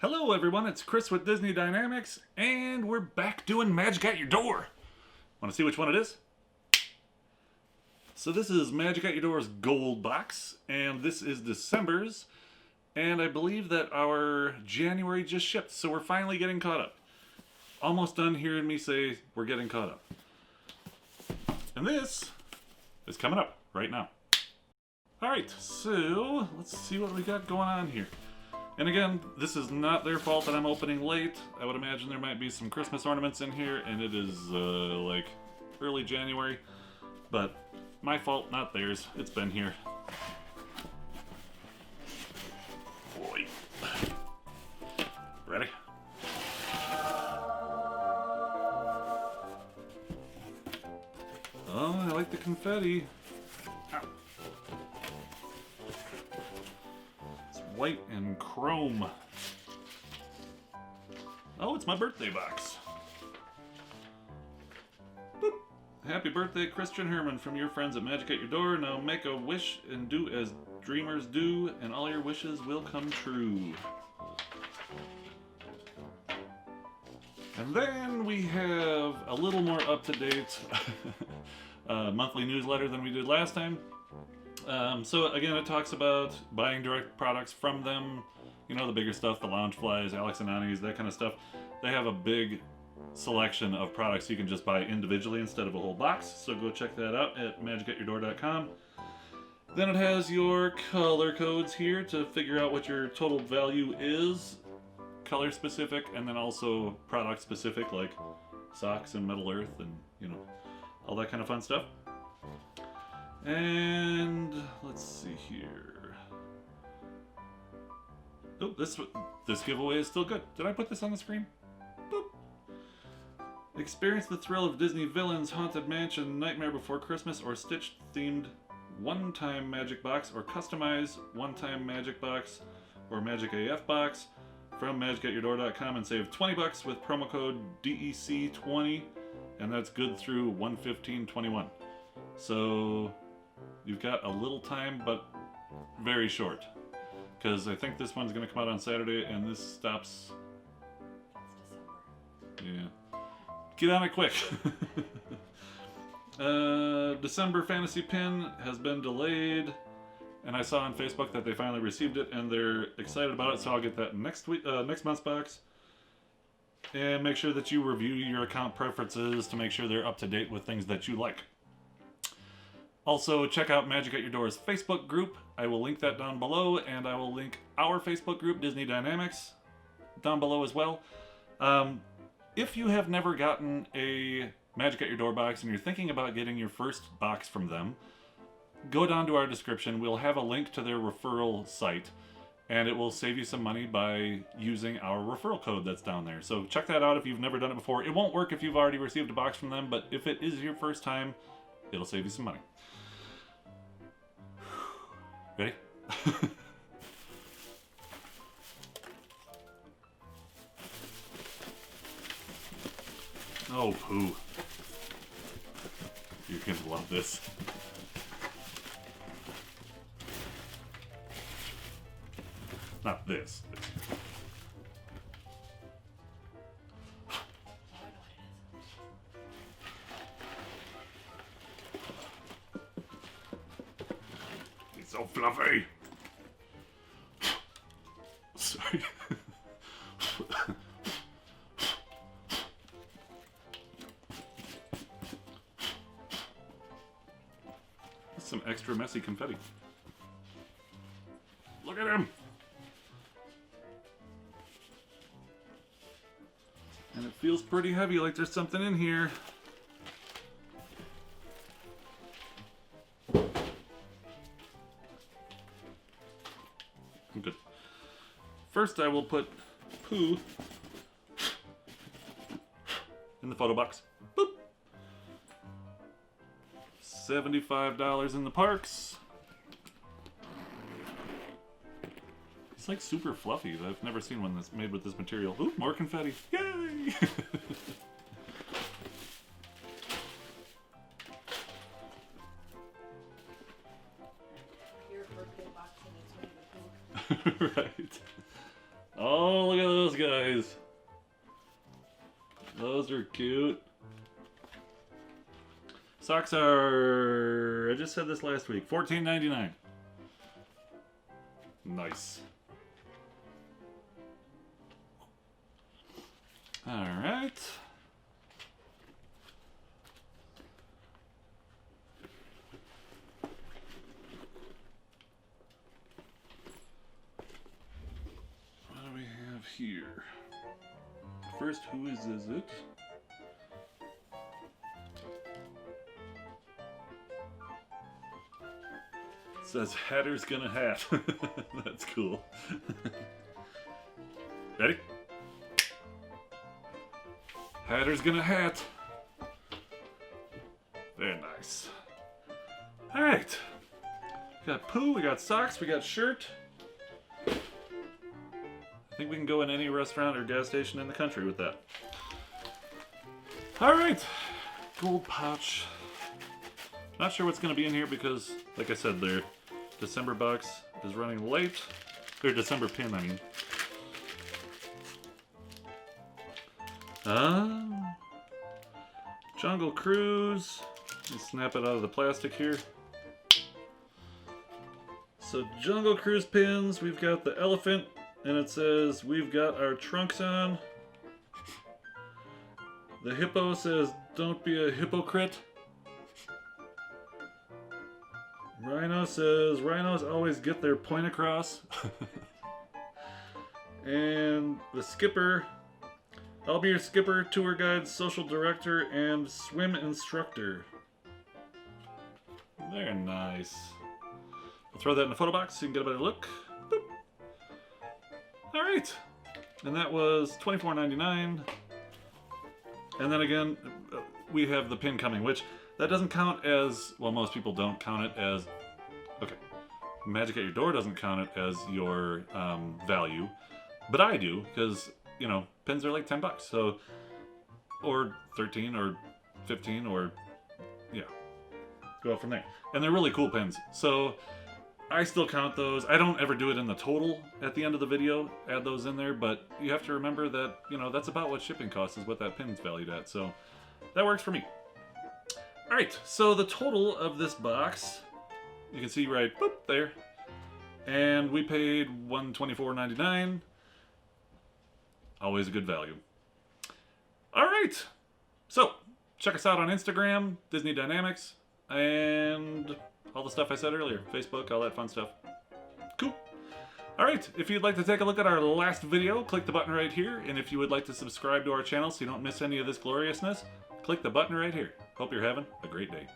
Hello everyone, it's Chris with Disney Dynamicks, and we're back doing Magic at Your Door. Want to see which one it is? So this is Magic at Your Door's gold box, and this is December's, and I believe that our January just shipped, so we're finally getting caught up. Almost done hearing me say we're getting caught up. And this is coming up right now. Alright, so let's see what we got going on here. And again, this is not their fault that I'm opening late. I would imagine there might be some Christmas ornaments in here, and it is like early January. But my fault, not theirs. It's been here. Boy. Ready? Oh, I like the confetti. Ow. White and chrome. Oh, it's my birthday box. Boop. Happy birthday, Christian Herman, from your friends at Magic at Your Door. Now make a wish and do as dreamers do, and all your wishes will come true. And then we have a little more up-to-date monthly newsletter than we did last time. So again, it talks about buying direct products from them, you know, the bigger stuff, the Loungeflies, Alex and Annie's, that kind of stuff. They have a big selection of products you can just buy individually instead of a whole box, so go check that out at magicatyourdoor.com. Then it has your color codes here to figure out what your total value is, color specific, and then also product specific, like socks and Metal Earth and, you know, all that kind of fun stuff. And let's see here. Oh, this giveaway is still good. Did I put this on the screen? Boop. Experience the thrill of Disney Villains, Haunted Mansion, Nightmare Before Christmas, or Stitch themed one-time magic box, or customize one-time magic box or Magic AF box from magicatyourdoor.com and save $20 with promo code DEC20, and that's good through 1/15/21. So you've got a little time, but very short. Because I think this one's going to come out on Saturday, and this stops... It's December. Yeah. Get on it quick. December Fantasy Pin has been delayed, and I saw on Facebook that they finally received it, and they're excited about it, so I'll get that next month's box. And make sure that you review your account preferences to make sure they're up to date with things that you like. Also, check out Magic at Your Door's Facebook group. I will link that down below, and I will link our Facebook group, Disney Dynamicks, down below as well. If you have never gotten a Magic at Your Door box and you're thinking about getting your first box from them, go down to our description. We'll have a link to their referral site, and it will save you some money by using our referral code that's down there. So check that out if you've never done it before. It won't work if you've already received a box from them, but if it is your first time, it'll save you some money. Ready? Oh, poo. You're gonna love this. Not this. It's so fluffy. Sorry. Some extra messy confetti. Look at him! And it feels pretty heavy, like there's something in here. I'm good. First I will put poo in the photo box. Boop! $75 in the parks. It's like super fluffy. I've never seen one that's made with this material. Ooh, more confetti. Yay! Right. Oh, look at guys. Those are cute. Socks are, I just said this last week, $14.99. Nice. All right. What do we have here? First, who is it? It says Hatter's Gonna Hat. That's cool. Ready? Hatter's Gonna Hat. Very nice. Alright. We got poo, we got socks, we got shirt. I think we can go in any restaurant or gas station in the country with that. Alright. Gold pouch. Not sure what's going to be in here because, like I said, their December box is running late. Their December pin, I mean. Jungle Cruise. Let's snap it out of the plastic here. So Jungle Cruise pins, we've got the elephant, and it says, we've got our trunks on. The hippo says, don't be a hypocrite. Rhino says, rhinos always get their point across. And the skipper, I'll be your skipper, tour guide, social director, and swim instructor. Very nice. I'll throw that in the photo box so you can get a better look. Boop. All right. And that was $24.99. And then again, we have the pin coming, which that doesn't count as, well, most people don't count it as, okay, Magic at Your Door doesn't count it as your value, but I do, because, you know, pins are like 10 bucks, so, or 13 or 15 or, yeah, go up from there. And they're really cool pins, so I still count those. I don't ever do it in the total at the end of the video, add those in there, but you have to remember that, you know, that's about what shipping costs is what that pin's valued at, so that works for me. Alright, so the total of this box, you can see right boop, there, and we paid $124.99. Always a good value. Alright, so check us out on Instagram, Disney Dynamicks, and all the stuff I said earlier, Facebook, all that fun stuff. Cool. Alright, if you'd like to take a look at our last video, click the button right here, and if you would like to subscribe to our channel so you don't miss any of this gloriousness, click the button right here. Hope you're having a great day.